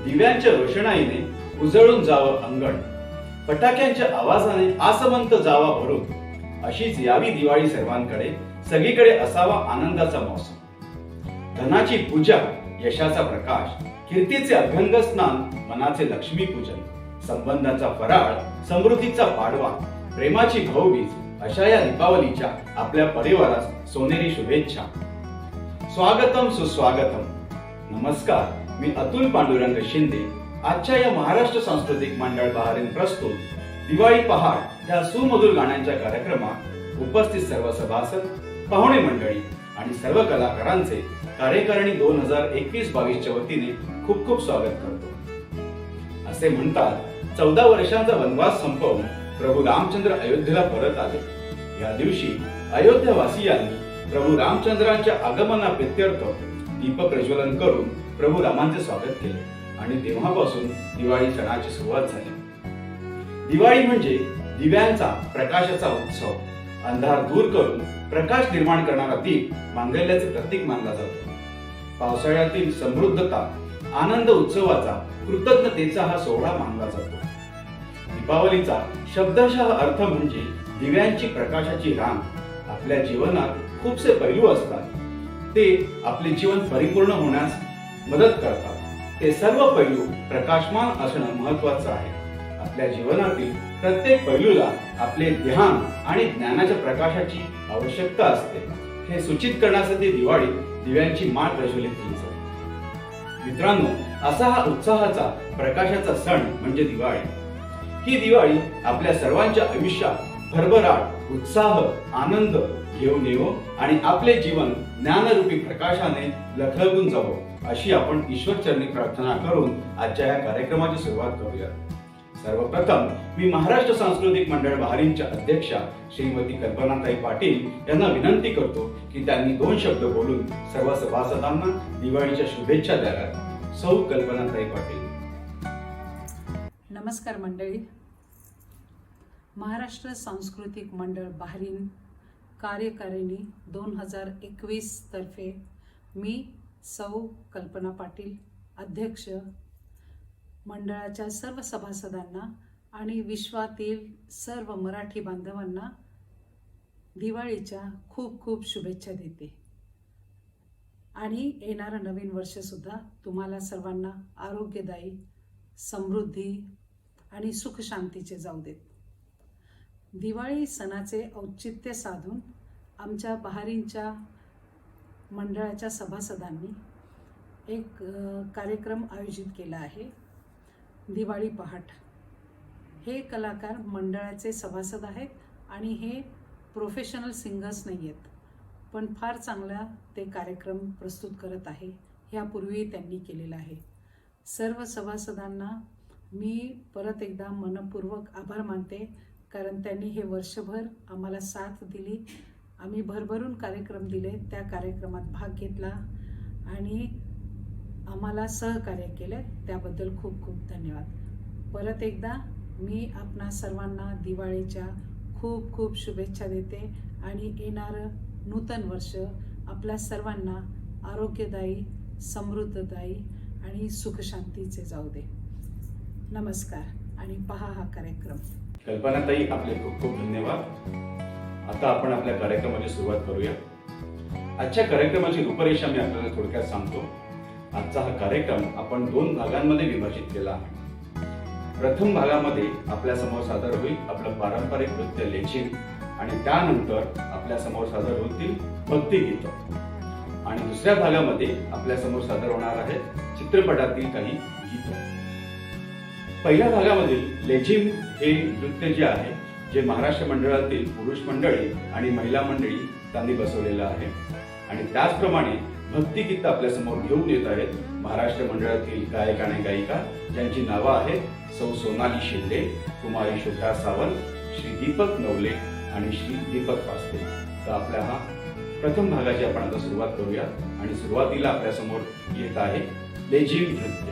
दिव्यांच्या रोषणाईने उजळून जावं अंगण, फटाक्यांच्या आवाजाने आसमंत जावा भरून, अशीच यावी दिवाळी सर्वांकडे, सगळीकडे असावा आनंदाचा मौसम. धनाची पूजा, यशाचा प्रकाश, कीर्तीचे अभ्यंग स्नान, मनाचे लक्ष्मी पूजन, संबंधाचा फराळ, समृद्धीचा पाडवा, प्रेमाची भाऊबीज, अशा या दीपावलीच्या आपल्या परिवारास सोनेरी शुभेच्छा. स्वागतम सुस्वागतम. नमस्कार, मी अतुल पांडुरंग शिंदे. आजच्या या महाराष्ट्र सांस्कृतिक मंडळ बहारीन प्रस्तुत दिवाळी पहाट या सुमधुर गाण्यांच्या कार्यक्रमात उपस्थित सर्व सभासद, पाहुणे मंडळी आणि सर्व कलाकारांचे कार्यकारिणी 2021-22च्या वतीने खूप खूप स्वागत करतो. असे म्हणतात, 14 वर्षांचा वनवास संपवून प्रभू रामचंद्र अयोध्येला परत आले. या दिवशी अयोध्यावासियांनी प्रभू रामचंद्रांच्या आगमनाप्रित्यर्थ दीप प्रज्वलन करून प्रभू रामांचे स्वागत केले आणि तेव्हापासून दिवाळी सणाची सुरुवात झाली. दिवाळी म्हणजे दिव्यांचा, प्रकाशाचा उत्सव. अंधार दूर करून प्रकाश निर्माण करणारा दीप मांगल्याचे प्रतीक मानला जातो. पावसाळ्यातील समृद्धता, आनंद उत्सवाचा, कृतज्ञतेचा हा सोहळा मानला जातो. दीपावलीचा शब्दशः अर्थ म्हणजे दिव्यांची प्रकाशाची रांग. आपल्या जीवनात खूपसे पैलू असतात, ते आपले जीवन परिपूर्ण होण्यास मदत करतात. ते सर्व पैलू प्रकाशमान असणं महत्वाचं आहे. आपल्या जीवनातील प्रत्येक पैलूला आपले ध्यान आणि ज्ञानाच्या प्रकाशाची आवश्यकता असते. हे सूचित करण्यासाठी दिवाळीत दिव्यांची माळ प्रज्वलित केली जाते. मित्रांनो, असा हा उत्साहाचा, प्रकाशाचा सण म्हणजे दिवाळी. ही दिवाळी आपल्या सर्वांच्या आयुष्यात भरभराट, उत्साह, आनंद घेऊन येवो आणि आपले जीवन ज्ञानरूपी प्रकाशाने लखलखून जावो, अशी आपण ईश्वरचरणी प्रार्थना करून आजच्या या कार्यक्रमाची सुरुवात करूया. सर्वप्रथम मी महाराष्ट्र सांस्कृतिक मंडळ बहारीनच्या अध्यक्षा श्रीमती कल्पनाताई पाटील यांना विनंती करतो की त्यांनी 2 शब्द बोलून सर्व सभासदांना दिवाळीच्या शुभेच्छा द्याव्यात. सौ कल्पनाताई पाटील. नमस्कार मंडळी. महाराष्ट्र सांस्कृतिक मंडळ बहारीन कार्यकारिणी 2021 तर्फे मी सौ कल्पना पाटील, अध्यक्ष, मंडळाच्या सर्व सभासदांना आणि विश्वातील सर्व मराठी बांधवांना दिवाळीच्या खूप खूप शुभेच्छा देते. आणि येणारं नवीन वर्ष सुद्धा तुम्हाला सर्वांना आरोग्यदायी, समृद्धी आणि सुख शांतीचे जाऊ देत. दिवाळी सणाचे औचित्य साधून आमच्या बहारीनच्या मंडळाच्या सभासदांनी एक कार्यक्रम आयोजित केला आहे, दिवाळी पहाट. हे कलाकार मंडळाचे सभासद आहेत आणि हे प्रोफेशनल सिंगर्स नाही आहेत, पण फार चांगला ते कार्यक्रम प्रस्तुत करत आहे. यापूर्वी त्यांनी केलेला आहे. सर्व सभासदांना मी परत एकदा मनपूर्वक आभार मानते, कारण त्यांनी हे वर्षभर आम्हाला साथ दिली. आम्ही भरभरून कार्यक्रम दिले, त्या कार्यक्रमात भाग घेतला आणि आम्हाला सहकार्य केले, त्याबद्दल खूप खूप धन्यवाद. परत एकदा मी आपणा सर्वांना दिवाळीच्या खूप खूप शुभेच्छा देते आणि येणारं नूतन वर्ष आपल्या सर्वांना आरोग्यदायी, समृद्धदायी आणि सुखशांतीचे जाऊ दे. नमस्कार आणि पहा हा कार्यक्रम. कल्पनाताई, आपले खूप खूप धन्यवाद. आता आपण आपल्या कार्यक्रमाची सुरुवात करूया. आजच्या कार्यक्रमाची रूपरेषा मी आपल्याला थोडक्यात सांगतो. आजचा हा कार्यक्रम आपण 2 भागांमध्ये विभाजित केला आहे. प्रथम भागामध्ये आपल्या समोर सादर होईल आपलं पारंपरिक नृत्य लेझिम आणि त्यानंतर आपल्या समोर सादर होतील भक्तिगीत. आणि दुसऱ्या भागामध्ये आपल्या समोर सादर होणार आहे चित्रपटातील काही गीत. पहिल्या भागामधील लेझिम हे नृत्य जे आहे, जे महाराष्ट्र मंडळातील पुरुष मंडळी आणि महिला मंडळी त्यांनी बसवलेलं आहे. आणि त्याचप्रमाणे भक्तिगीत आपल्या समोर घेऊन येत आहेत महाराष्ट्र मंडळातील गायक आणि गायिका, ज्यांची नावं आहेत सौ सोनाली शिंदे, कुमारी श्वेता सावंत, श्री दीपक नवले आणि श्री दीपक पास्ते. तर आपल्या हा प्रथम भागाची आपण आता सुरुवात करूया. आणि सुरुवातीला आपल्या समोर येत आहे लेझिम नृत्य.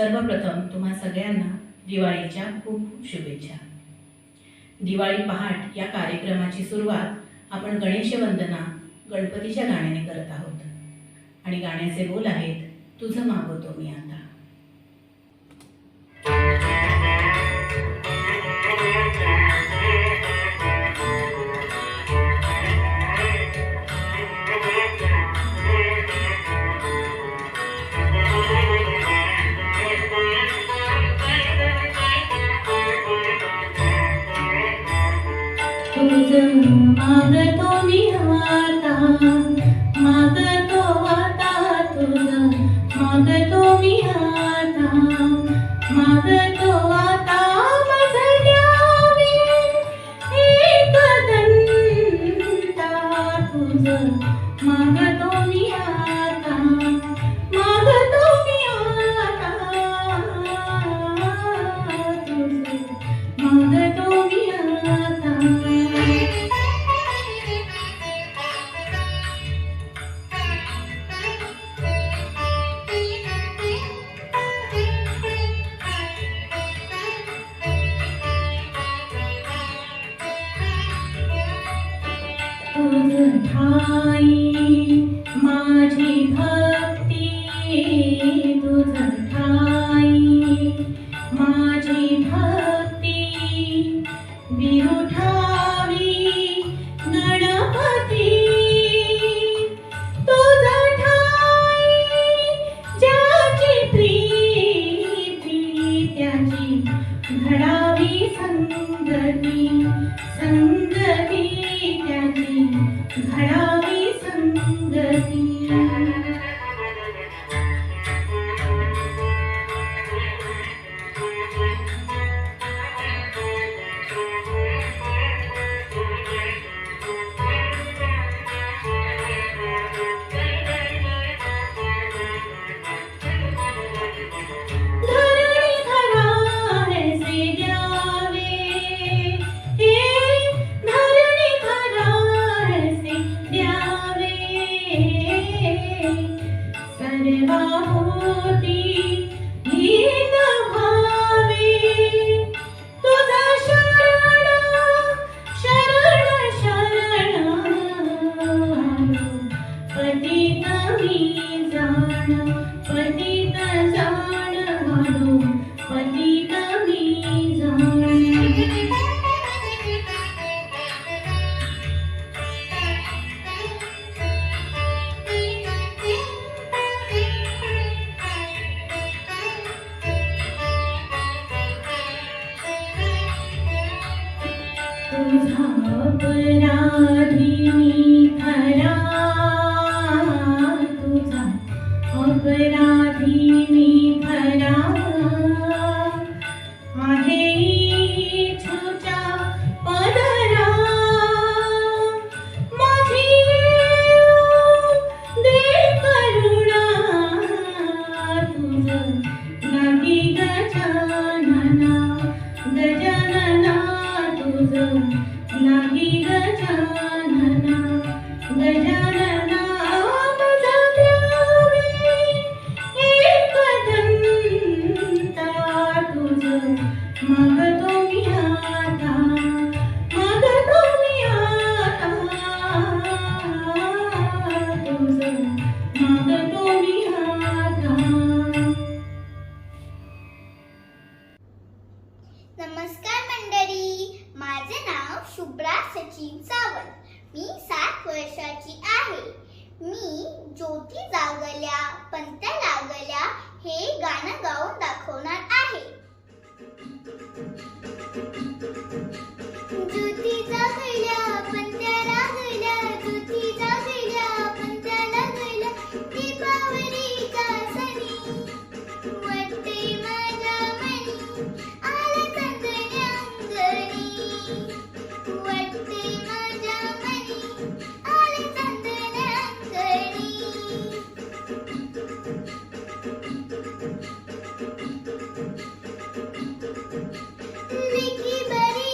सर्वप्रथम तुम्हा सगळ्यांना दिवाळीच्या खूप खूप शुभेच्छा. दिवाळी पहाट या कार्यक्रमाची सुरुवात आपण गणेश वंदना गणपतीच्या गाण्याने करत आहोत आणि गाण्याचे बोल आहेत, तुझं मागवतो मी आता. मागतो मी आता, मागतो आता तुझं, मागतो मी आता, मागतो आता माझं द्यावे एक दंता तुझं, मागतो मी आता, मागतो मी आता तुझं, मागतो मी आता. तुझं ठाई माझी भक्ती, तुझं ठाई माझी भक्ती, विरुठावी गणपती. तुझं ठाई ज्याची प्रीती, त्याची घडावी संगती, संगती त्याची घडावी संगती. धरणी धरायचे द्यावे, हे धरणी धरायचे द्यावे, सर्वाभूती लीन व्हावे. तुझा शरण शरण शरण पतित मी जाण, पतित जाण म्हणू, पतित मी जाण. तुझा अपराधी मी खरा, तुझा अपराधी मी खरा, आहे इच्छुच्या पदरा. माझी दे करुणा, तुझं नाही गजानना, गजानना तुझं नाही गजानना, गजानना माझं द्यावे एक दंता तुझं, मागतो मी आता, मागतो मी आता तुझं, मागतो मी आता. नमस्कार मंडळी, माझे नाव शुभ्रा सचिन सावंत. मी 7 वर्षाची आहे. मी ज्योती जागल्या पंत्या लागल्या हे गाणं गाऊन दाखवणार आहे. ज्योती जागल्या पंत्या लागल्या, ज्योती जागल्या पंत्या लागल्या, दीपावलीच्या सणी वाटते माझ्या मनी, आला चांदण्या अंगणी, वाटते माझ्या मनी, आले चांदण्या अंगणी. लेकी बरी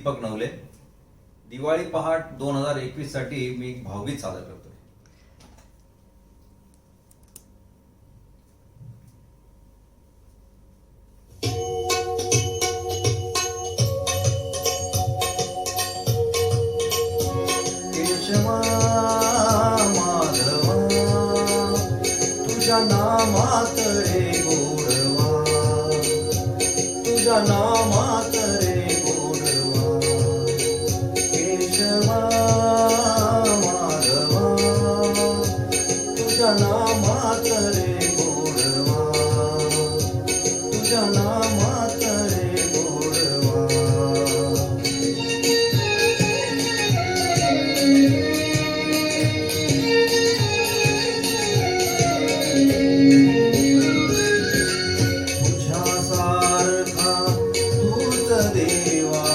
दीपक नवले. दिवाळी पहाट 2021 साठी मी एक भावगीत सादर करतोय. केशवा माधवा तुझ्या नामात रे गोडवा, तुझ्या नामात रे गोडवा. केशवा माधवा तुझ्या नामात रे गोडवा, तुझ्या नामात रे गोडवा. तुझ्यासारखा तूच देवा,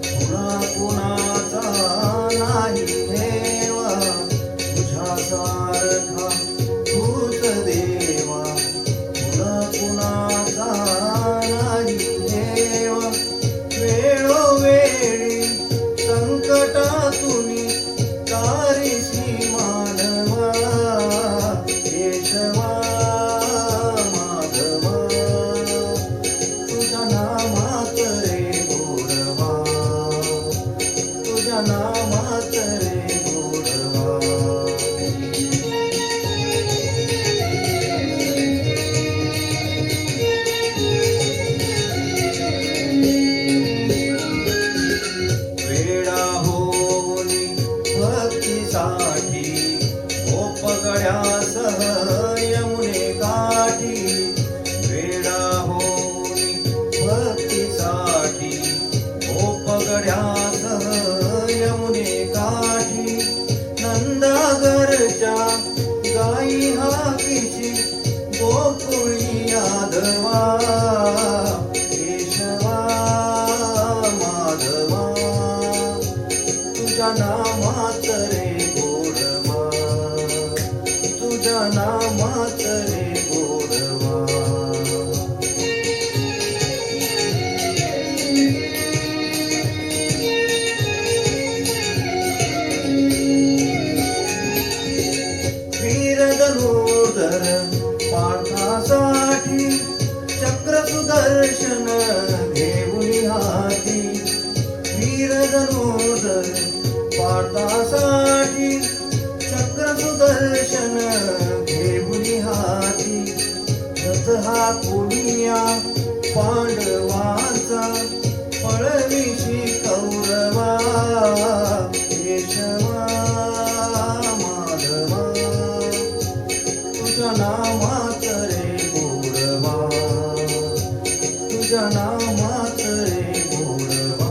कुणा कुणाचा नाही हेवा. तुझ्यासारखा तूच देवा, कुणा कुणाचा नाही हेवा. वेळोवेळी संकटातून तारीशी मानवा. केशवा माधवा तुझ्या नामात रे गोडवा, तुझ्या नामात रे गोडवा. वेडा होनी भक्तीसाठी पगड्यासह यमुने गाठी. वेडा होनी भक्तीसाठी पगड्यासह यमुने गाठी. नंदागरच्या गाई हाकीची गोकुळी यादवा. केशवा माधवा तुझ्या नामात रे गोडवा, तुझ्या नामात रे गोडवा. वीरधनुर्धर पार्थासाठी चक्र सुदर्शन घेऊन हाती. वीरधनुर्धर पार्थासाठी चक्र सुदर्शन घेऊन हाती. रथ हा कोणिया पांडवांचा पळविशी कौरवा. केशवा माधवा तुझ्या नामात रे गोडवा, तुझ्या नामात रे गोडवा.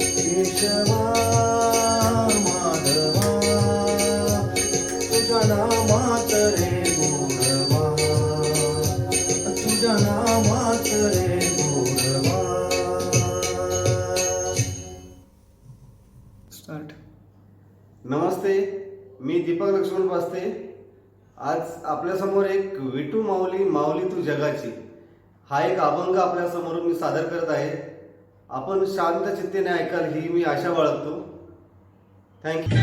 केशवा माधवा तुझ्या नामात रे गोडवा, तुझ्या नामात रे गोडवा. स्टार्ट. नमस्ते, मी दीपक लक्ष्मण पास्ते. आज आपल्यासमोर एक विठू माऊली माऊली तू जगाची हा एक अभंग आपल्यासमोर मी सादर करत आहे. आपण शांत चित्तेने ऐकाल ही मी आशा बाळगतो. थँक्यू.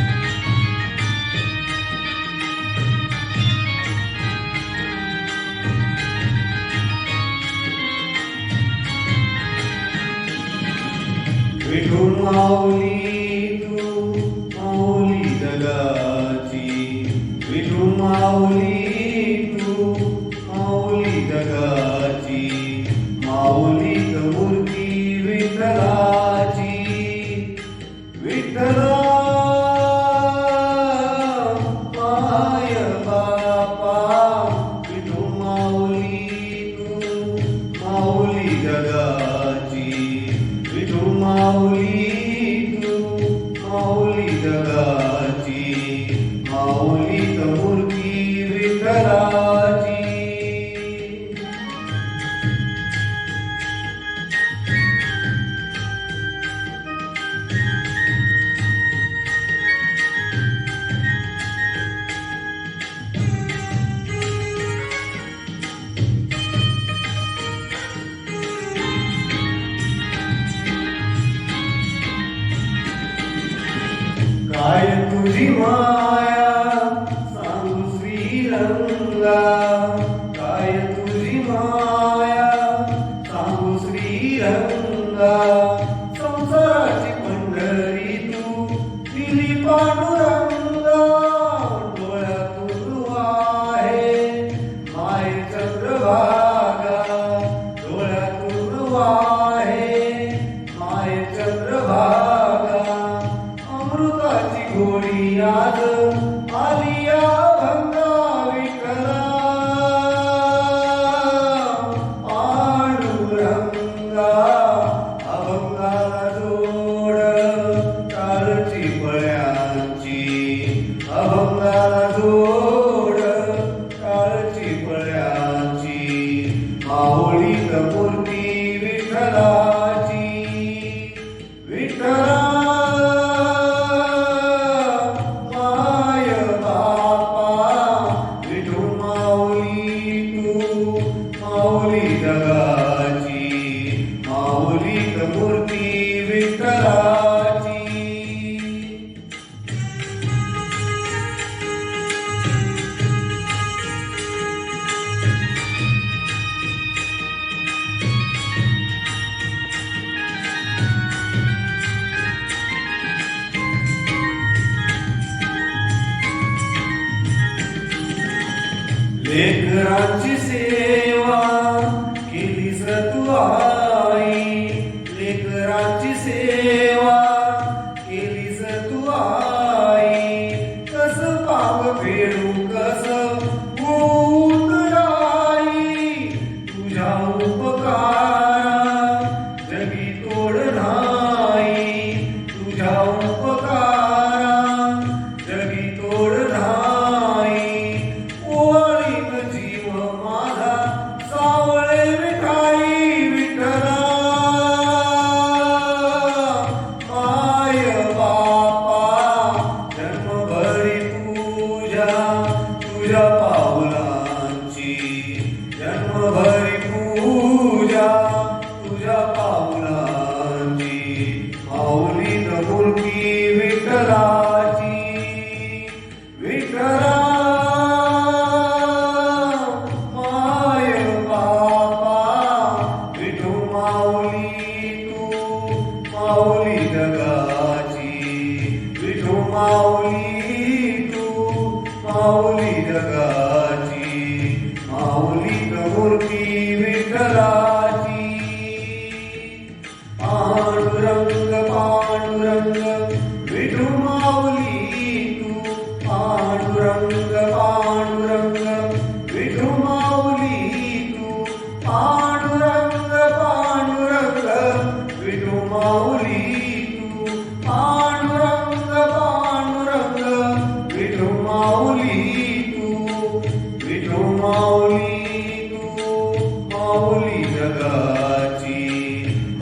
विठू माऊली तू माऊली जगाची, विठू माऊली तू माऊली जगाची. माऊलीत मूर्ती विठ्ठलाची, विठ्ठला माय बापा. विठू माऊली तू माऊली जगाची, विठू माऊली तू माऊली जगाची. माऊलीत मूर्ती विठ्ठलाची. काय तुझी माया सांगू श्रीरंगा, काय तुझी माया सांगू श्रीरंगा, संसाराची पंढरी तू दिली पांडुरंगा, डोळ्यातून तू आहे माय चंद्रभागा, डोळ्यातून तू आहे माय चंद्रभागा, अमृताची गोडी आज आली या भंगा विठ्ठला, पांडुरंगा अभंगाला जोड टाळची पळ्यांची, अभंगाला जोड टाळची पळ्यांची, माऊलीत मूर्ती विठ्ठलाची, विठ्ठला माय बापा, विठू माऊली तू माऊली जगाची, माऊलीत मूर्ती विठ्ठलाची. लेकरांची सेवा केलीस तू आई, लेकरांची सेवा केलीस तू आई, कस पाप फेडू कस उतराई, तुझ्या उपकारा जगी तोड नाही, तुझ्या उपकारा जगी तोड नाही, ओवाळीत जीव माझा सावळे विठाई विठ्ठला, माय बापा जन्मभरी तुझ्या पाऊलांची, जन्मभरी तुझ्या पाऊलांची, माऊलीत मूर्ती विठ्ठलाची, विठ्ठला माय बापा, विठू माऊली तू माऊली जगाची, विठू माऊली तू माऊली जगाची, माऊलीत मूर्ती विठ्ठलाची. पांडुरंग पांडुरंग विठू माऊली तू, पांडुरंग पांडुरंग विठू माऊली तू, पांडुरंग पांडुरंग विठू माऊली तू, पांडुरंग पांडुरंग विठू माऊली तू, विठू माऊली तू माऊली जगाची,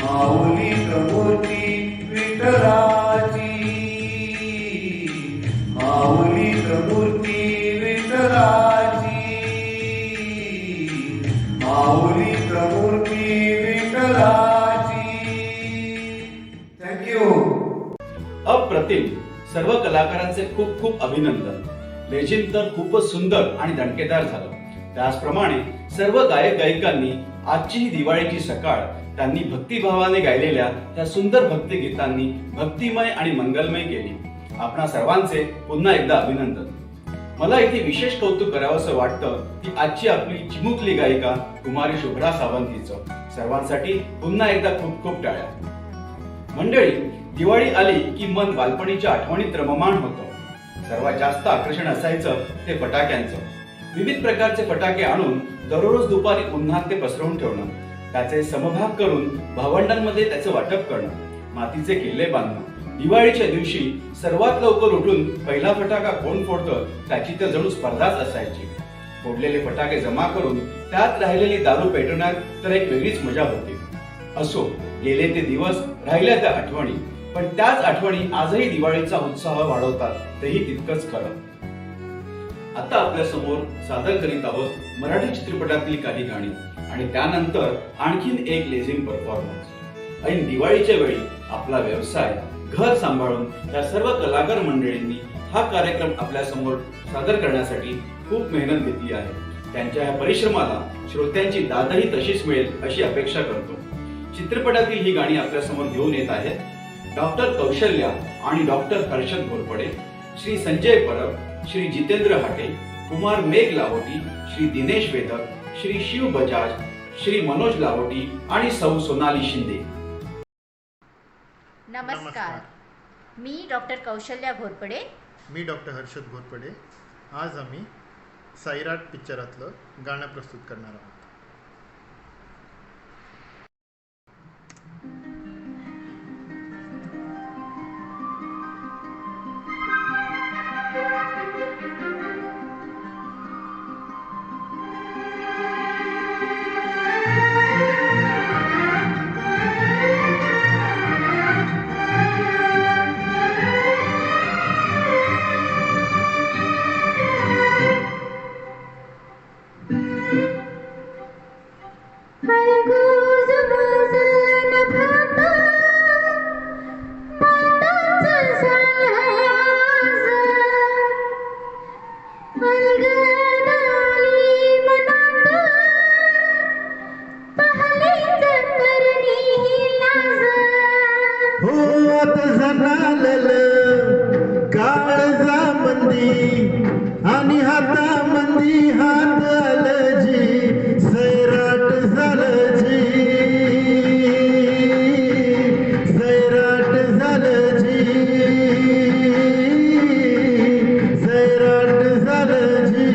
माऊलीत मूर्ती विठ्ठलाची, माऊलीत मूर्ती विठ्ठलाची, माऊलीत मूर्ती विठ्ठलाची. थँक्यू. अप्रतिम. सर्व कलाकारांचे खूप खूप अभिनंदन. लेझिम तर खूपच सुंदर आणि दणकेदार झालं. त्याचप्रमाणे सर्व गायक गायिकांनी आजची ही दिवाळीची सकाळ त्यांनी भक्तिभावाने गायलेल्या त्या सुंदर भक्तिगीतांनी भक्तिमय आणि मंगलमय केली. आपणा सर्वांचे पुन्हा एकदा अभिनंदन. मला इथे विशेष कौतुक करावंसं वाटतं की आजची आपली चिमुकली गायिका कुमारी शुभ्रा सावंत हिचं. सर्वांसाठी पुन्हा एकदा खूप खूप टाळ्या. मंडळी, दिवाळी आली की मन बालपणीच्या आठवणीत रममाण होतं. सर्वात जास्त आकर्षण असायचं ते फटाक्यांचं. विविध प्रकारचे फटाके आणून दररोज दुपारी उन्हात ते पसरवून ठेवणं, त्याचे समभाग करून भावंडांमध्ये त्याचं वाटप करणं, मातीचे किल्ले बांधणं. दिवाळीच्या दिवशी सर्वात लवकर उठून पहिला फटाका कोण फोडतं त्याची तर जणू स्पर्धाच असायची. फोडलेले फटाके जमा करून त्यात राहिलेली दारू पेटवण्यात तर एक वेगळीच मजा होती. असो, गेले ते दिवस, राहिल्या त्या आठवणी. पण त्याच आठवणी आजही दिवाळीचा उत्साह वाढवतात, तेही तितकंच खरं. आता आपल्या समोर सादर करीत आहोत मराठी चित्रपटातील काही गाणी आणि त्यानंतर आणखीन एक लेझिम परफॉर्मन्स. ऐन दिवाळीच्या वेळी आपला व्यवसाय घर सांभाळून या सर्व कलाकार मंडळींनी हा कार्यक्रम आपल्या समोर सादर करण्यासाठी खूप मेहनत घेतली आहे. त्यांच्या या परिश्रमाला श्रोत्यांची दादही तशीच मिळेल अशी अपेक्षा करतो. चित्रपटातील ही गाणी आपल्या समोर घेऊन येत आहेत डॉक्टर कौशल्या आणि डॉक्टर हर्षद घोरपडे, श्री संजय परब, श्री जितेंद्र हाटे, कुमार मेघ लाहोटी, श्री दिनेश वेदक, श्री शिव बजाज, श्री मनोज लाहोटी आणि सौ सोनाली शिंदे. नमस्कार, मी डॉक्टर कौशल्या घोरपडे. मी डॉक्टर हर्षद घोरपडे. आज आम्ही सैराट पिक्चरातलं गाणं प्रस्तुत करणार आहोत. आणि हातामंदी हात आलजी सैराट झालजी सैराट झालजी सैराट झालजी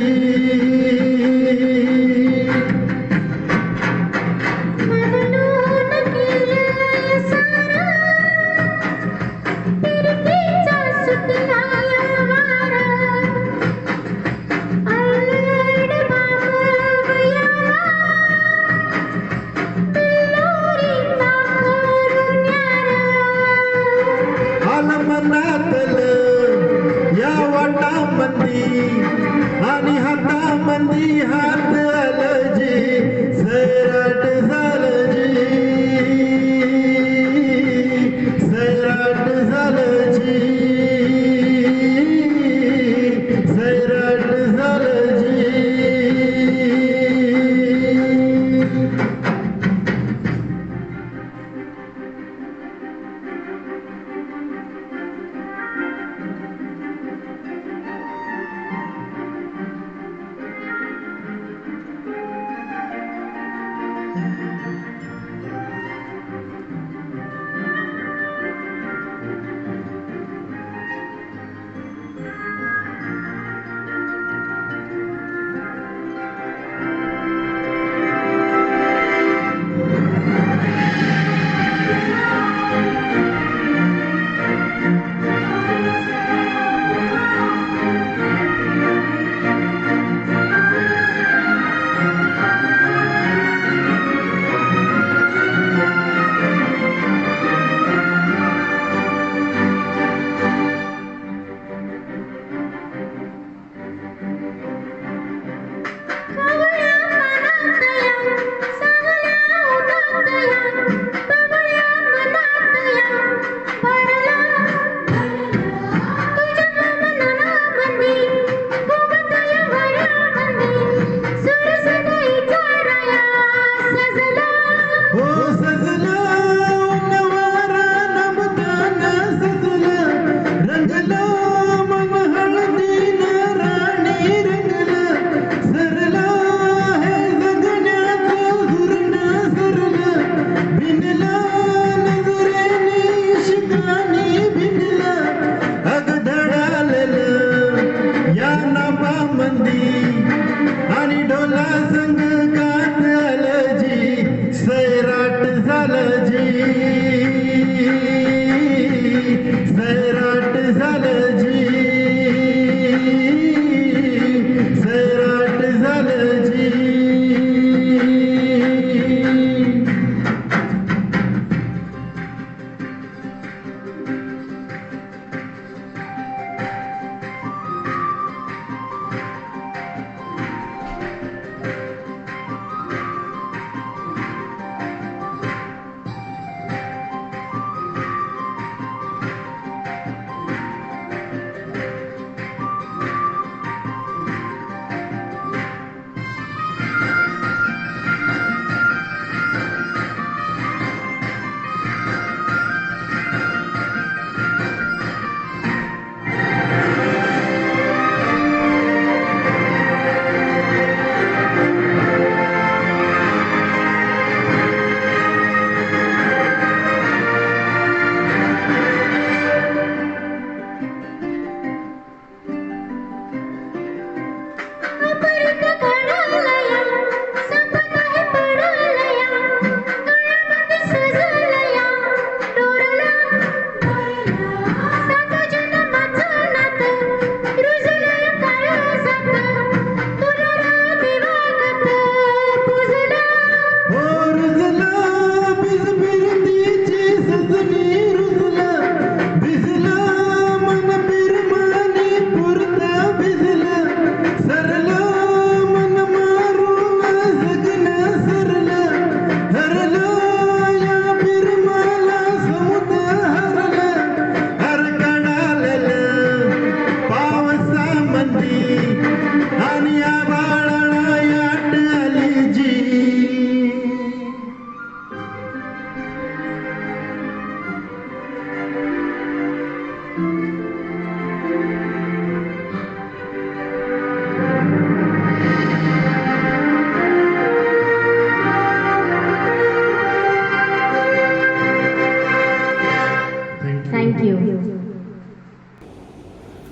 आणि हातामंदी हात आलजी सैराट झालजी सैराट झालजी सैराट झालजी.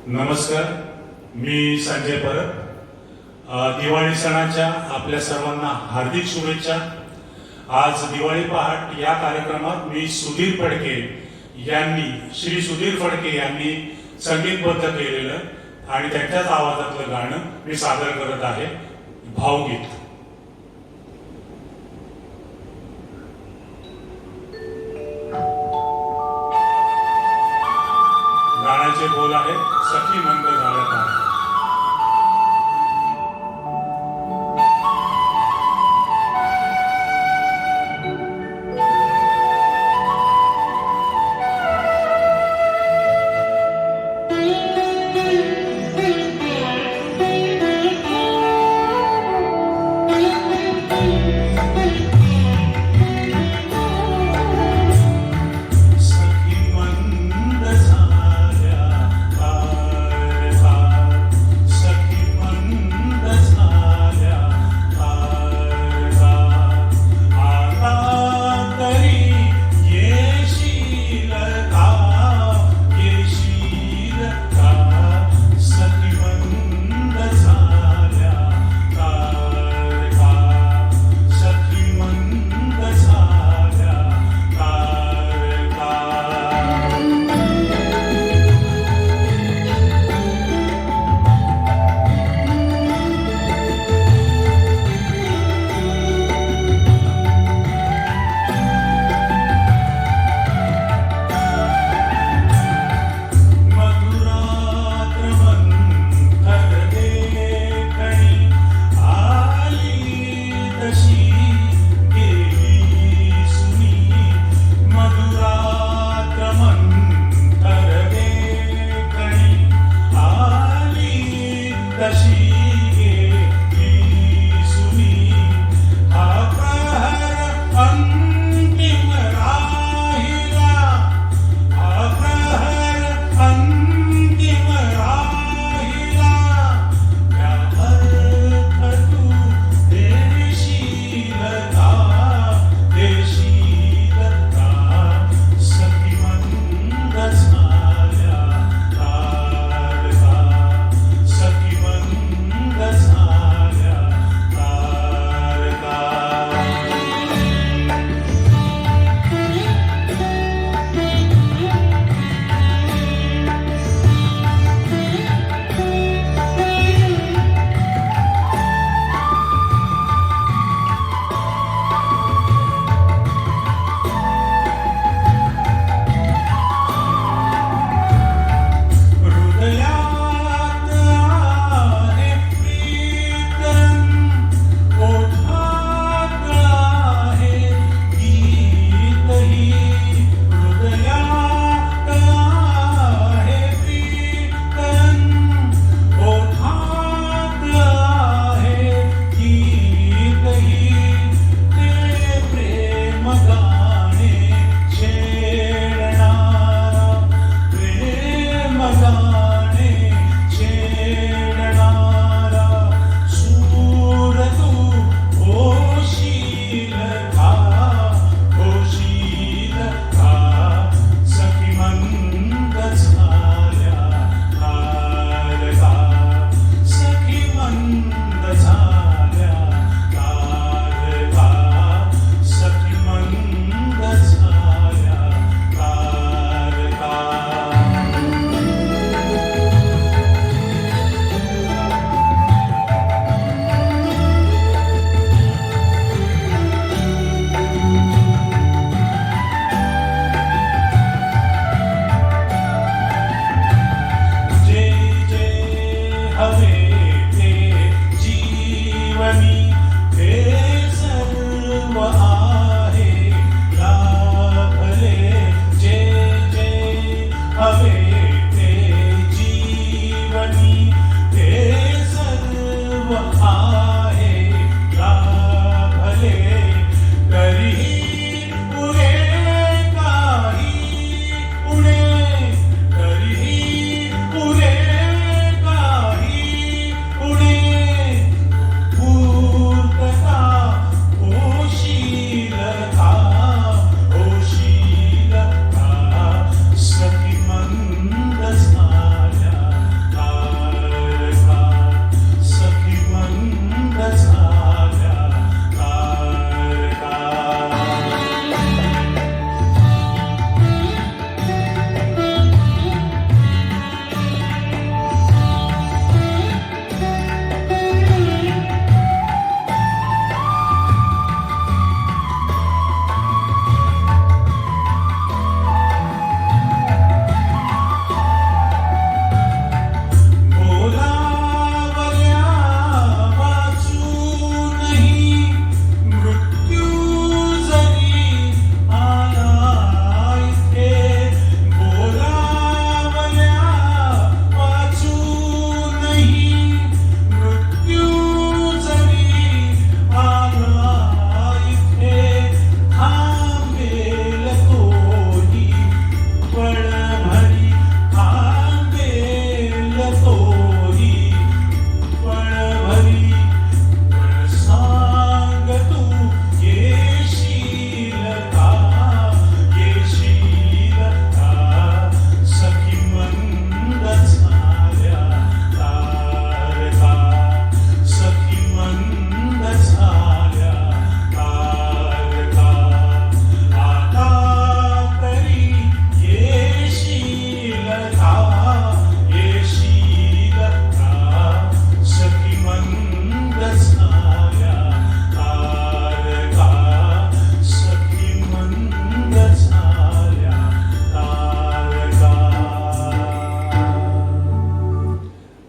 नमस्कार, मी संजय परब. दिवाळी सणाच्या आपल्या सर्वांना हार्दिक शुभेच्छा. आज दिवाळी पहाट या कार्यक्रमात मी सुधीर फडके यांनी श्री सुधीर फडके यांनी संगीतबद्ध केलेलं आणि त्यांच्याच आवाजातलं गाणं मी सादर करत आहे, भावगीत. गाण्याचे बोल आहेत, सखी मंद झालं का. सखी मंद झाल्या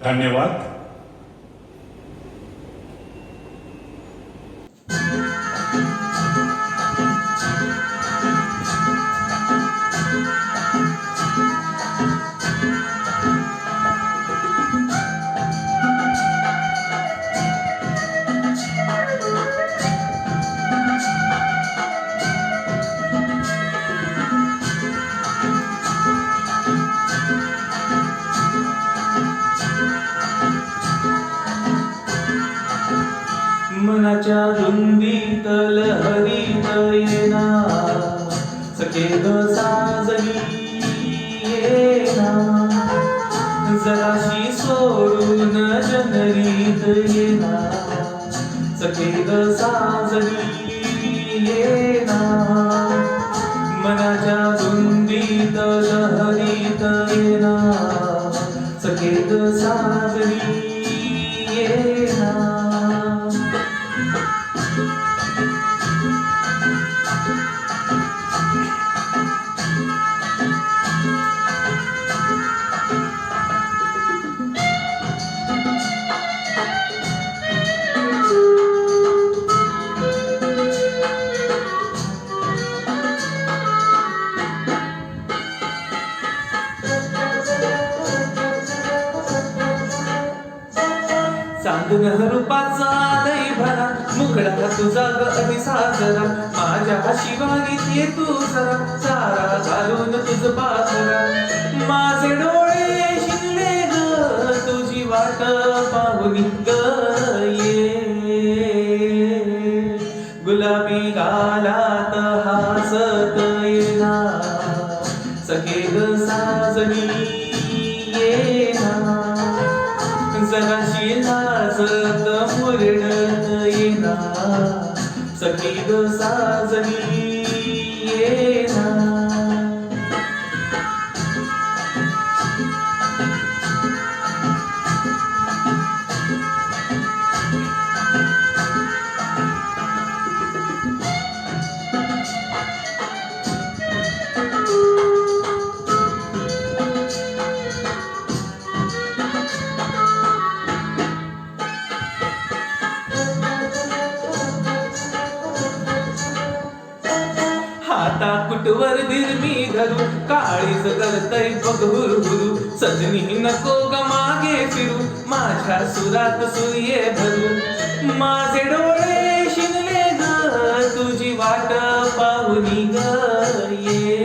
धन्यवाद. मनाच्या धुंदीत लहरीत येना सखे ग साजनी येना जराशी सोडून जनरीत येना सखे ग साजनी येना मनाच्या धुंदीत लहरीत येना सखे ग साजनी येना. चांदण रूपाचा लई भरा मुखडा तुझा ग साजरा माझ्या शिवानीत ये तू जरा चारा घालून तुझ पाखरा माझे डोळे शिरले ग तुझी वाट पाहुनी ग ये गुलाबी गालात हासत येना सखे ग साजनी येना जराशी लाजत मुरडत येना सखी ग साजनी येना. हाता कुटवर दिरमी धरू काळीज करतय बघ हुरहुरू सजनी नको ग मागे फिरू माझ्या सुरात सूर्य धरू माझे डोळे शिनले ग तुझी वाट पाहुनी ग ये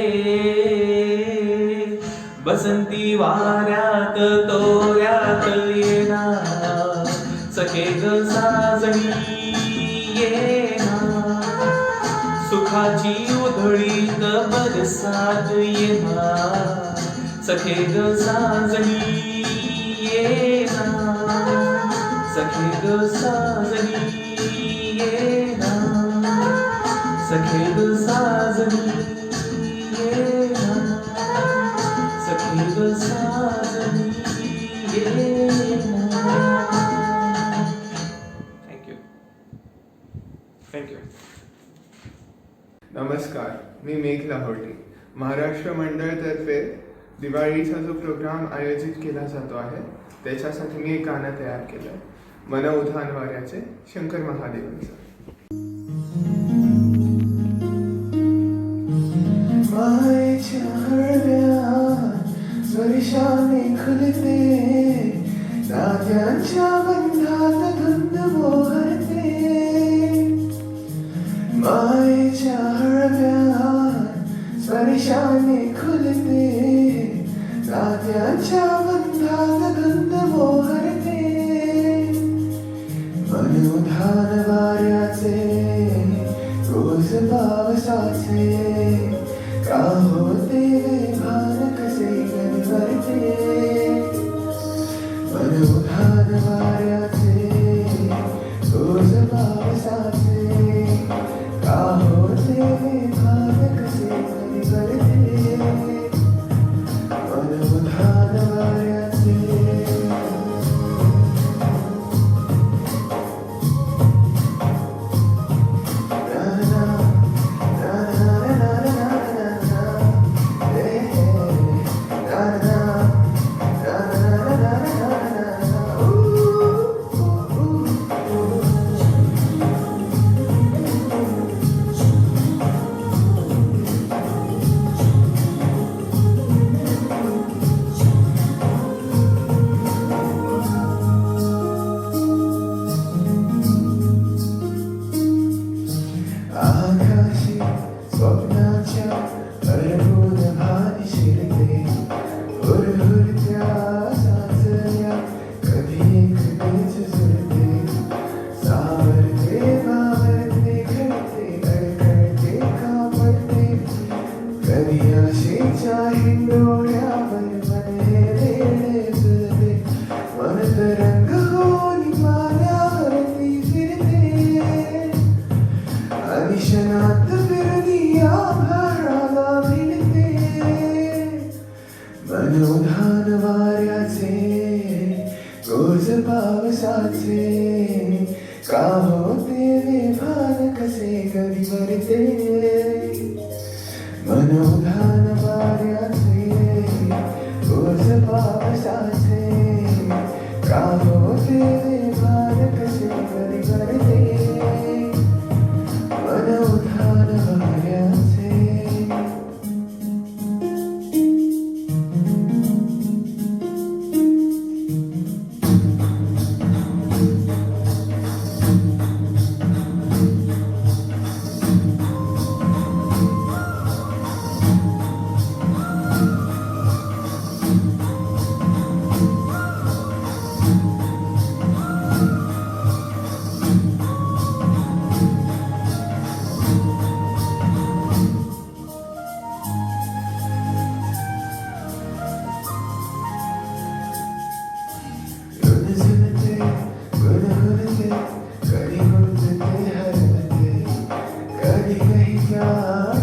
बसंती वाऱ्यात तोऱ्यात येना सखे ग साजनी येना सुखाची उधळीत बरसात येना सखे ग साजनी येना सखे ग साजनी येना सखे ग साजनी येना सखे ग साजनी येना. थँक्यू. नमस्कार, मी मेघ लाहोटी. महाराष्ट्र मंडळतर्फे दिवाळीचा जो प्रोग्राम आयोजित केला जातो आहे त्याच्यासाठी मी एक गाणं तयार केलं आहे, मन उधाण वाऱ्याचे, शंकर महादेवांचं. मायेच्या हळव्यात स्पर्शाने खुलते नात्यांच्या बंधात धुंद मोहरते मायेच्या हळव्यात स्पर्शाने खुलते नात्यांच्या बंधात धुंद मोहरते मन उधाण वाऱ्याचे रोज पावसाचे का होते भान कसे गणवरते मन उधाण वाऱ्याचे रोज पावसाचे का होते भान कसे गणवरते मन उधाण वाऱ्याचे na na na na na na उडत्या साचल्या कधी एकटेच सुरते सावरते वावरते घडते अडकळते कापडते कधी आशेच्या हिंडोळ्यावर मन हे रेडे चलते मन तरंग होऊन पाण्यावरती फिरते अनिशनात फिरली आभाळाला भिडते मन उधाण वाऱ्याचे गोज पावसाचे का होते बेभान कसे कधी भरते मन उधाण वाऱ्याचे गोज पावसाचे का होते बेभान कसे कधी भरते मन उधाण वाऱ्याचे रुनझुनते गुनगुनते कधी गुंजते हरवते कधी कहीच्या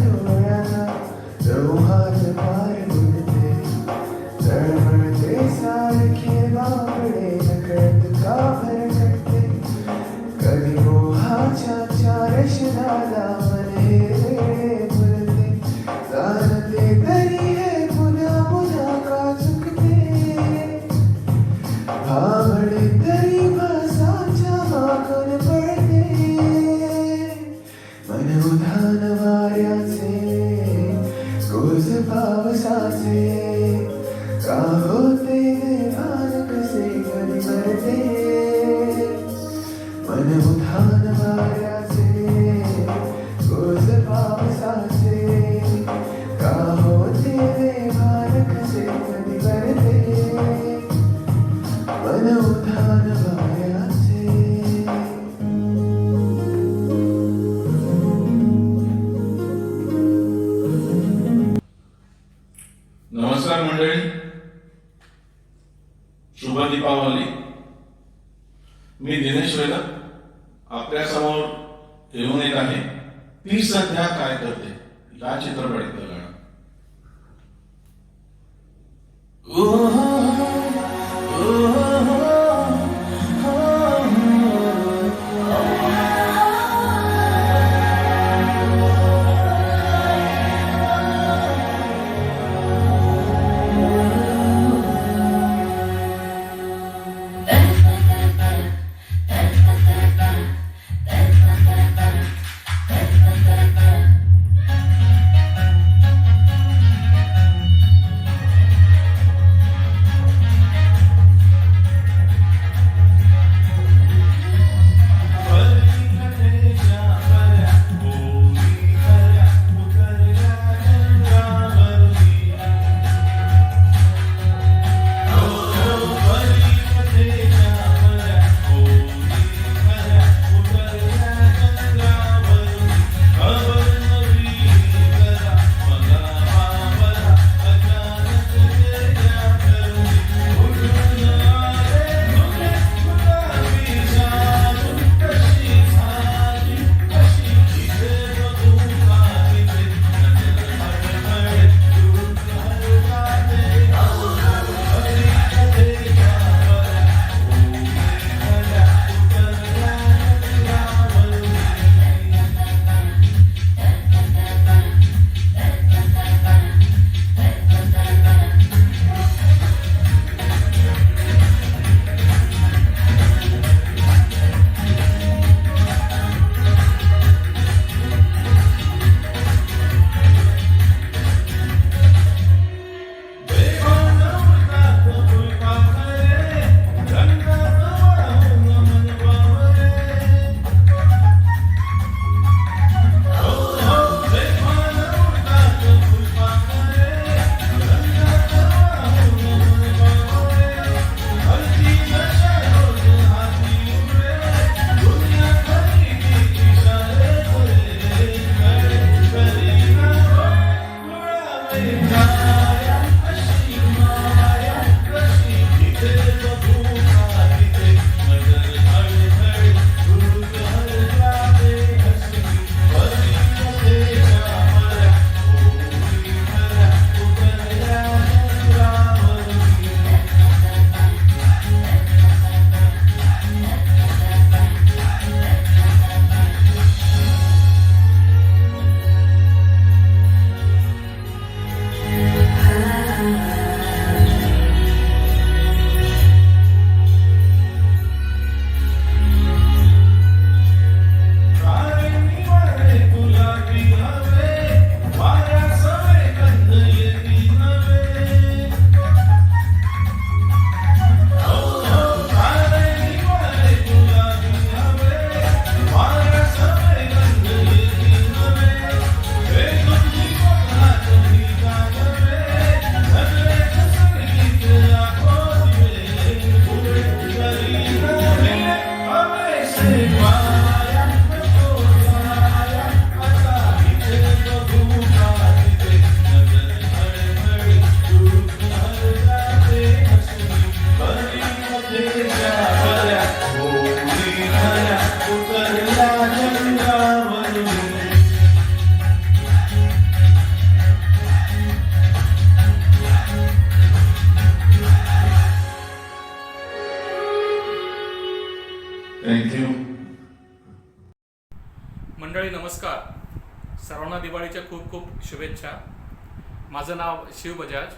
डोळ्याला चौहान पार गुणते तळमळते सारखे बाबडे नकळत का भरकटते कधी मोहाच्या चार शराला मन हे वेळे बोलते जाणते तरी हे पुन्हा पुन्हा का चुकते भावडे तरी भासाच्या मागून पडते मन उधाण वाऱ्याचे गोज पावसाचे का होते भान कसे कधी भरते मन उधाण वाऱ्याचे गोज पावसाचे का होते भान कसे कधी भरते मन उधाण वाऱ्याचे नमस्कार मंडळी, शुभ दीपावली. मी दिनेश वेदक आपल्या समोर येऊन येत आहे ती सध्या काय करते या चित्रपटातलं गाणं. मंडळी नमस्कार. सर्वांना दिवाळीच्या खूप खूप शुभेच्छा. माझं नाव शिव बजाज.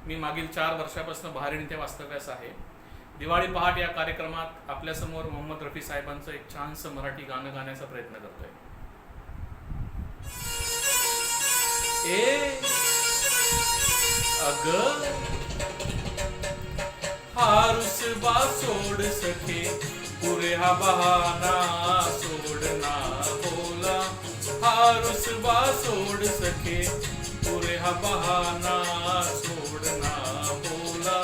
मी मागील 4 वर्षापासून बहारीण इथे वास्तव्यास आहे. दिवाळी पहाट या कार्यक्रमात आपल्यासमोर मोहम्मद रफी साहेबांचं एक छानसं मराठी गाणं गाण्याचा प्रयत्न करतोय. ए अग हा रुसबा सोड सखे पुरे हा बहाना सोडना बोला. हा रुसबा सोड सखे पुरे हा बहाना सोडना बोला.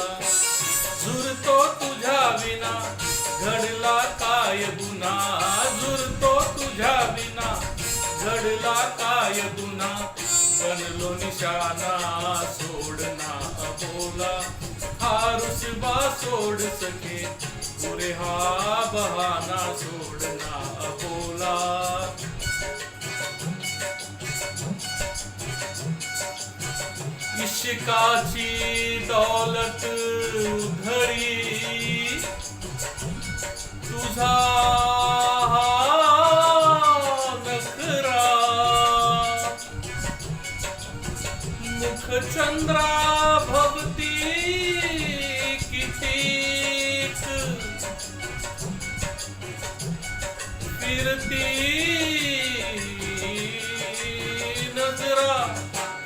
झुरतो तुझ्या विना घडला काय गुन्हा. झुरतो तुझ्या विना घडला काय गुन्हा. बनलो निशाना सोडना बोला. हा रुसबा सोड सके पुरे हा बहाना सोडना बोला. इश्काची दौलत उधळी तुझा नखरा. मुखचंद्रा भवती कितीक फिरती नजरा.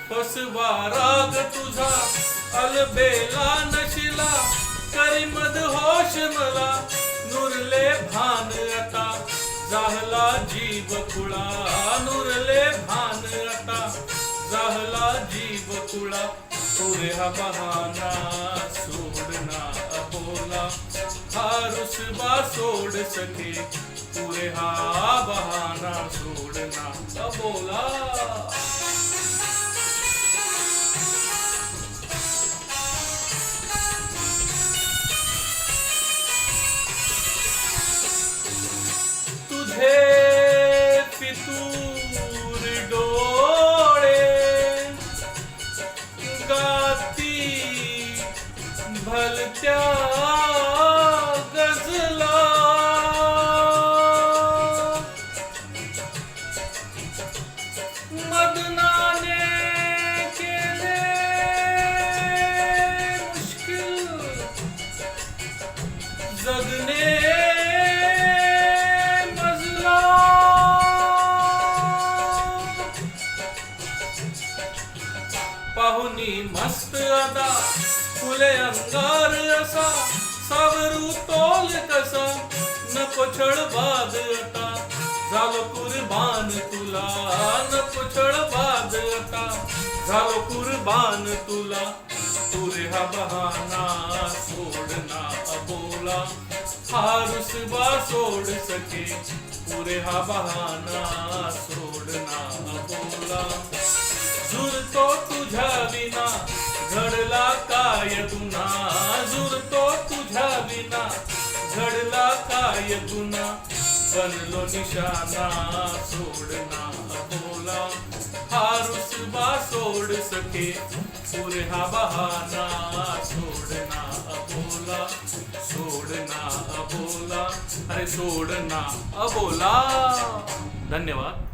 फसवा राग तुझा अलबेला नशिला. करी मदहोश मला नुरले भान आता. जाहला जीव कुळा नुरले भान आता. जाहला जीव कुळा. पुरे हा बहाना सोडना बोला. हा रुसबा सोड सके पुरे हा बहाना सोडना बोला. तुझे फितूर डोळे गाती भलत्या गजला. मदनाने केले मुश्किल जगणे. पाहुनी मस्त अदा फुले अंगार असा. सावरू तोल कसा नको छळबाद आता. झालो कुर्बान तुला नको छळबाद आता. झालो कुर्बान तुला. पुरे हा बहाना सोडना बोला. हा रुसबा सोड सके पुरे हा बहाना सोडना बोला. झुरतो तुझ्या विना घडला काय गुन्हा. झुरतो तुझ्या विना घडला काय गुन्हा. बनलो निशाना सोडना बोला. हा रुसबा सोड सके पुरे हा बहाना सोडना बोला. सोडना बोला. अरे सोडना बोला. धन्यवाद.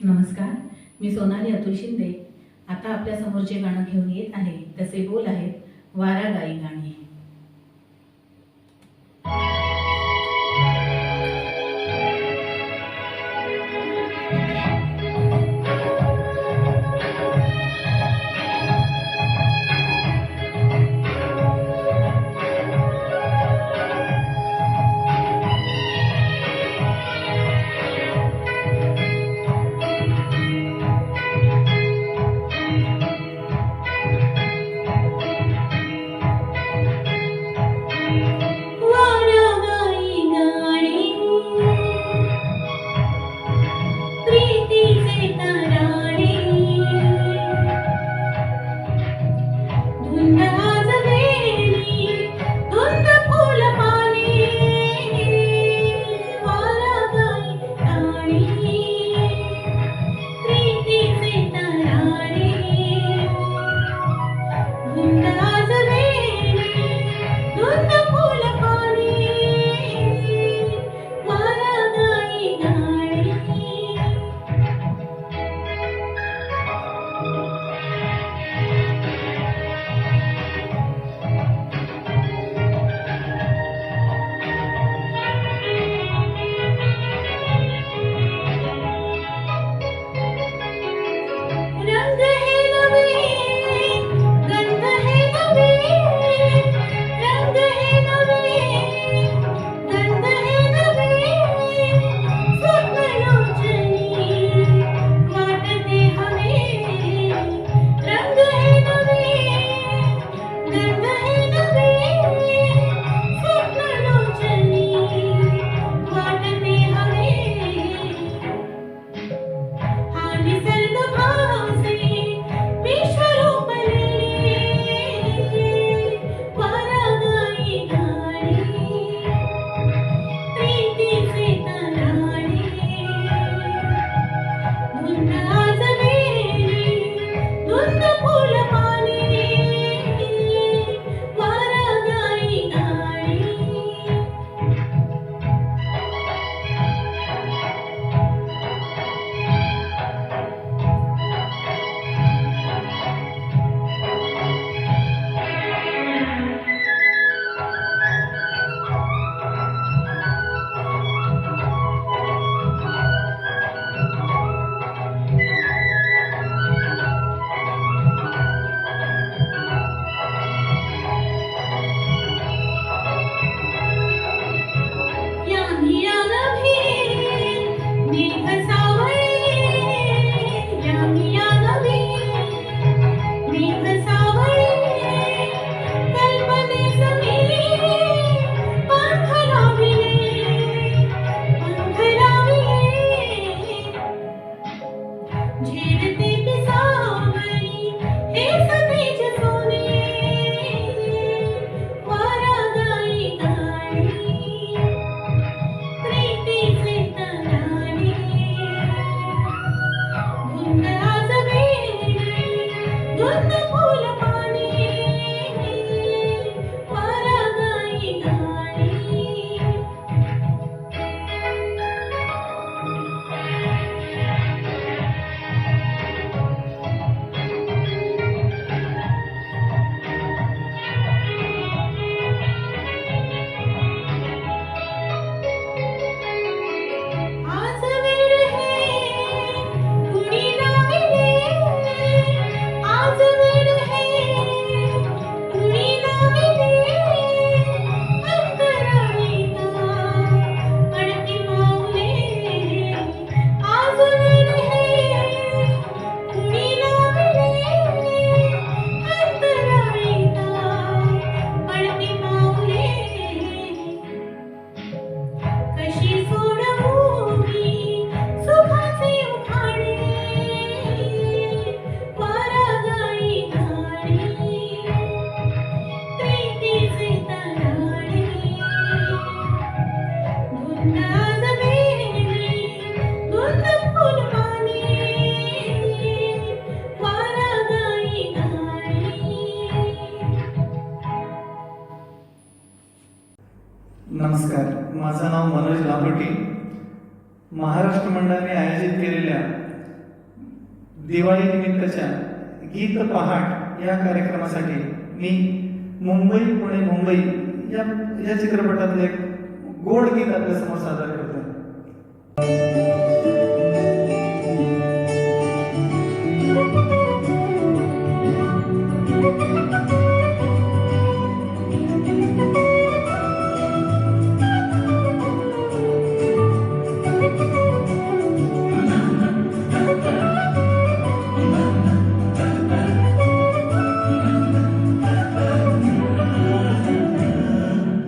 नमस्कार, मी सोनाली अतुल शिंदे. आता आपल्या समोर जे गाणं घेऊन येत आहे तसे बोल आहेत वारा गाई गाणी. धुंद फुल पाणी वारा गाई गाणी. नमस्कार, माझं नाव मनोज लाहोटी. महाराष्ट्र मंडळाने आयोजित केलेल्या दिवाळी निमित्तच्या गीत पहाट या कार्यक्रमासाठी मी मुंबई पुणे मुंबई या चित्रपटातलं एक गोड गीत आपल्यासमोर सादर करतो.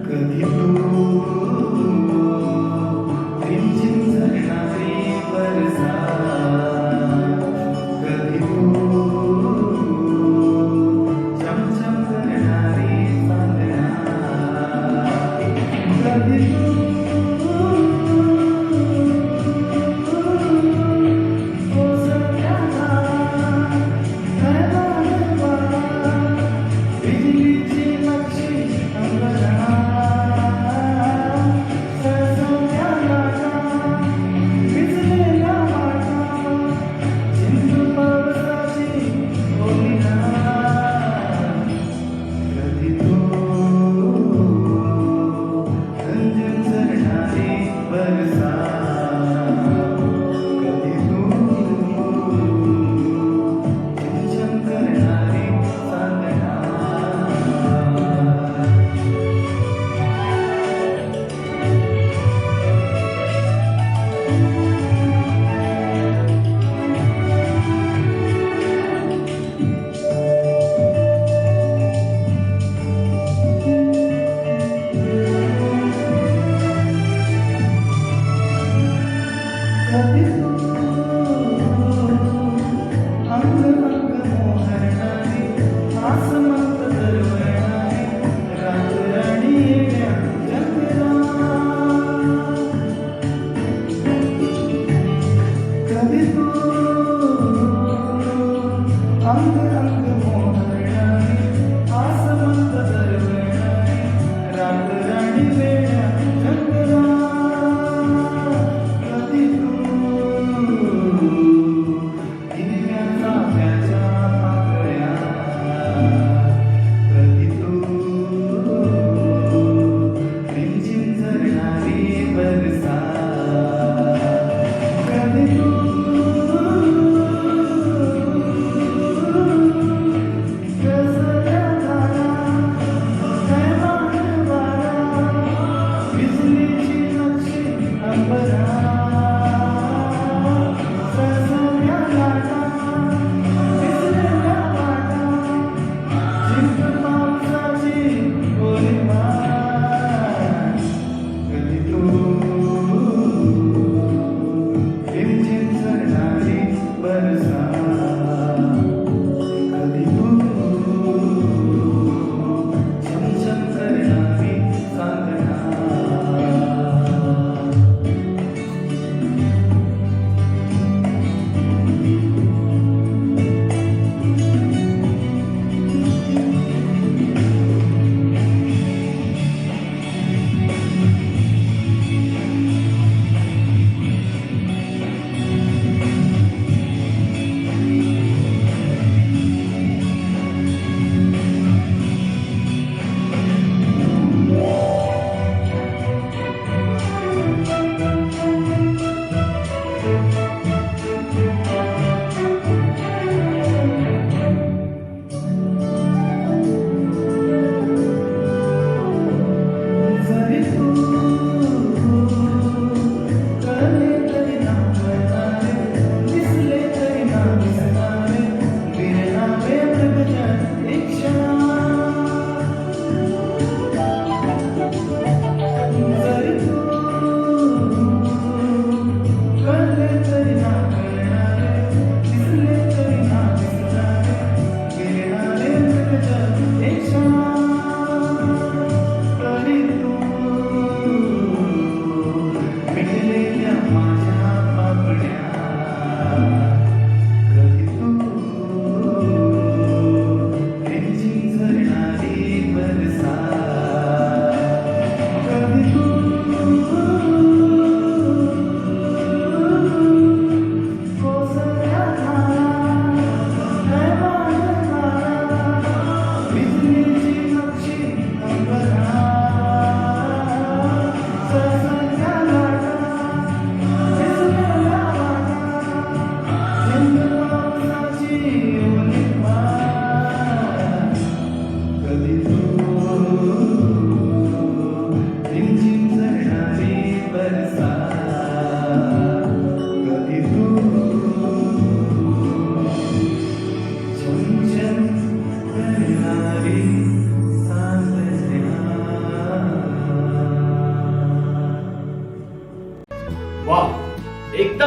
कधी तू रिमझिम झरणाचे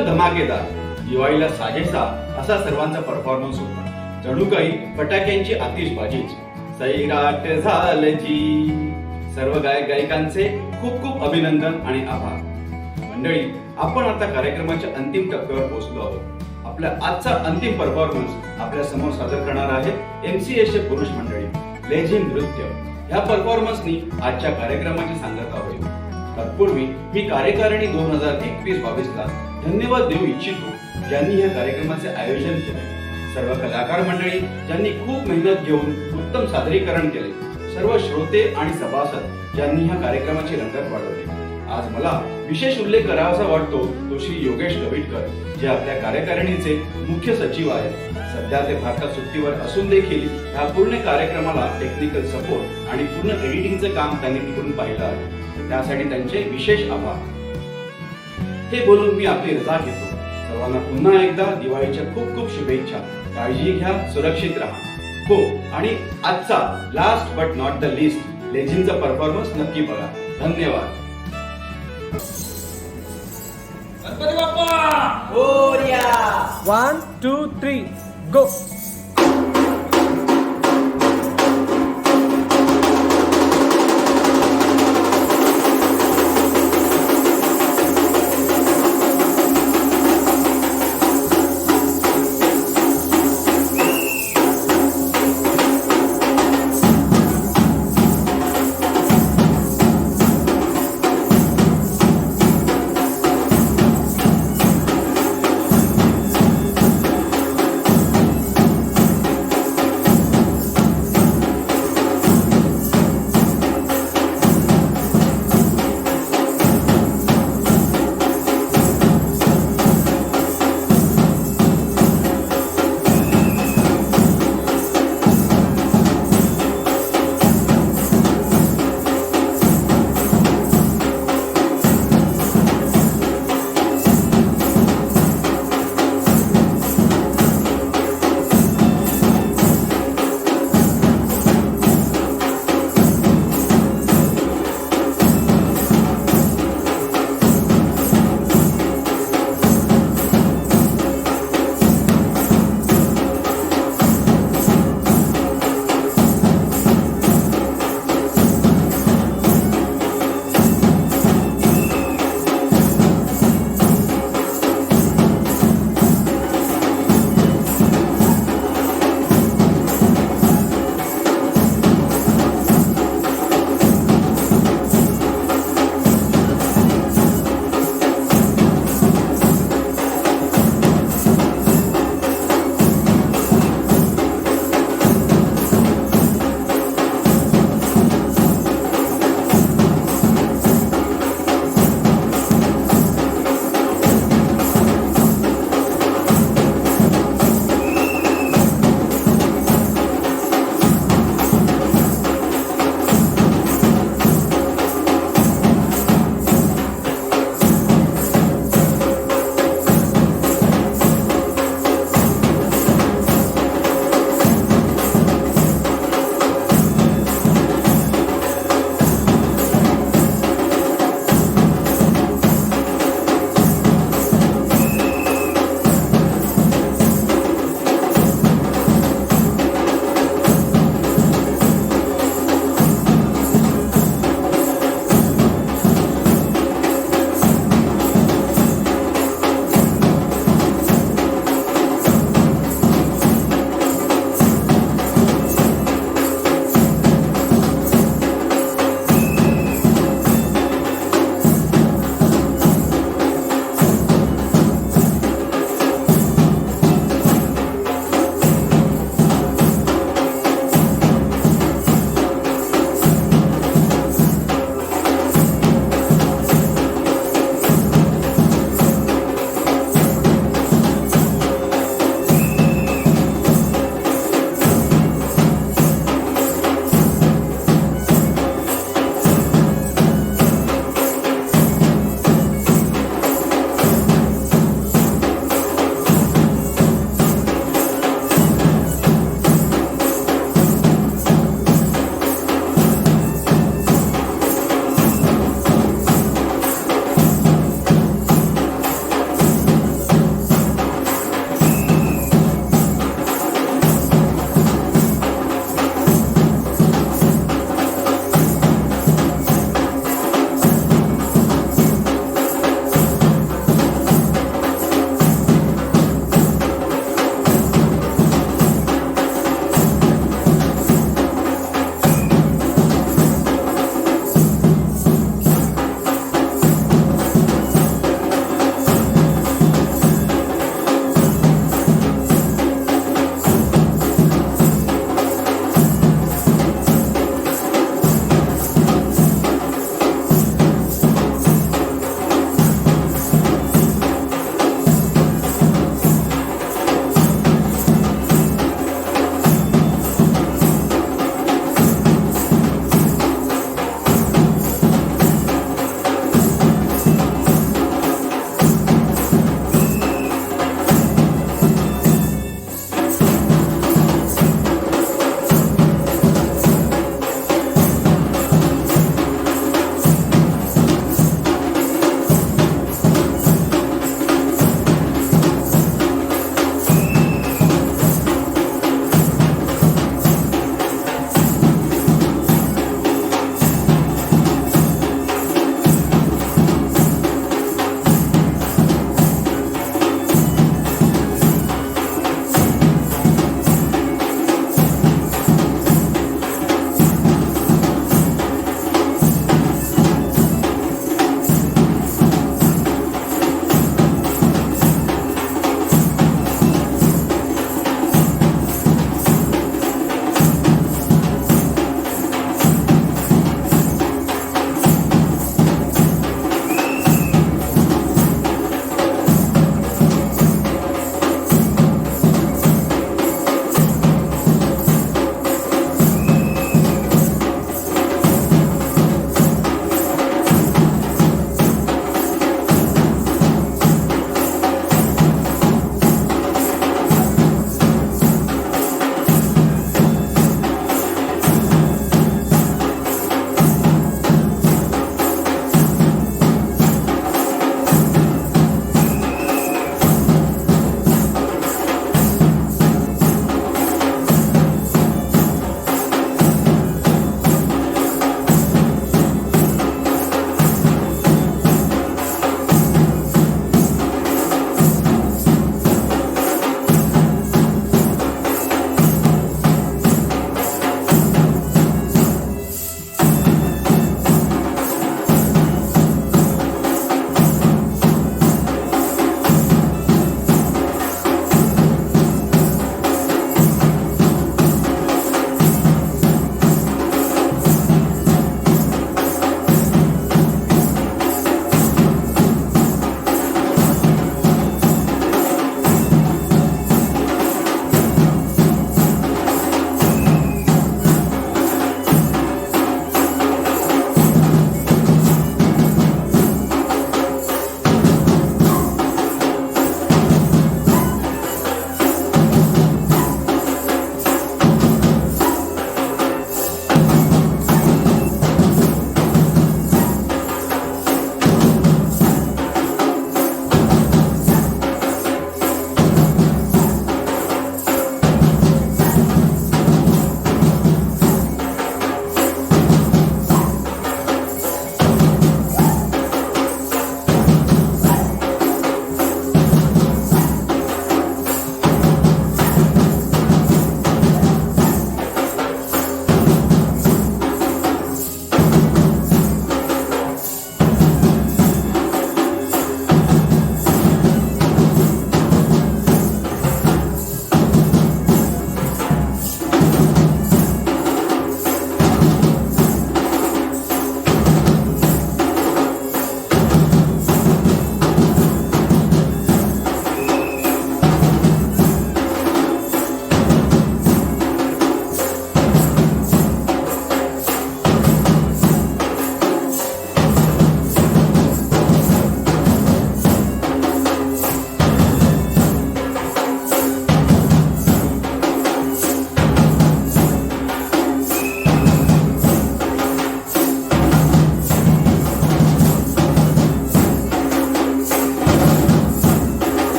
एकदम धमाकेदार, दिवाळीला साजेसा असा सर्वांचा परफॉर्मन्स होता. जणू काही फटाक्यांची आतिषबाजीच. सैराट झालची. सर्व गायक गायिकांचे खूप खूप अभिनंदन आणि आभार. मंडळी, आपण आता कार्यक्रमाच्या अंतिम टप्प्यावर पोहोचलो आहोत. आपला आजचा अंतिम परफॉर्मन्स आपल्या समोर सादर करणार आहे MCAचे पुरुष मंडळी, लेझिम नृत्य. ह्या परफॉर्मन्सनी आजच्या कार्यक्रमाची सांगता होईल. तत्पूर्वी मी कार्यकारिणी 2021-22 ला धन्यवाद देऊ इच्छितो, ज्यांनी या कार्यक्रमाचे आयोजन केले. सर्व कलाकार मंडळी ज्यांनी खूप मेहनत घेऊन उत्तम सादरीकरण केले. सर्व श्रोते आणि सभासद ज्यांनी ह्या कार्यक्रमाची रंगत वाढवली. आज मला विशेष उल्लेख करावासा वाटतो तो श्री योगेश गविटकर, जे आपल्या कार्यकारिणीचे मुख्य सचिव आहेत. सध्या ते भारतात सुट्टीवर असून देखील ह्या पूर्ण कार्यक्रमाला टेक्निकल सपोर्ट आणि पूर्ण एडिटिंगचं काम त्यांनी तिकडून पाहिलं आहे. त्यासाठी त्यांचे विशेष आभार. हे बोलून मी आपली रजा घेतो. सर्वांना पुन्हा एकदा दिवाळीच्या खूप खूप शुभेच्छा. काळजी घ्या, सुरक्षित राहा. हो, आणि आजचा last but not the least लेझिमचा परफॉर्मन्स नक्की बघा. धन्यवाद. गणपती बाप्पा 1 2 3 गो.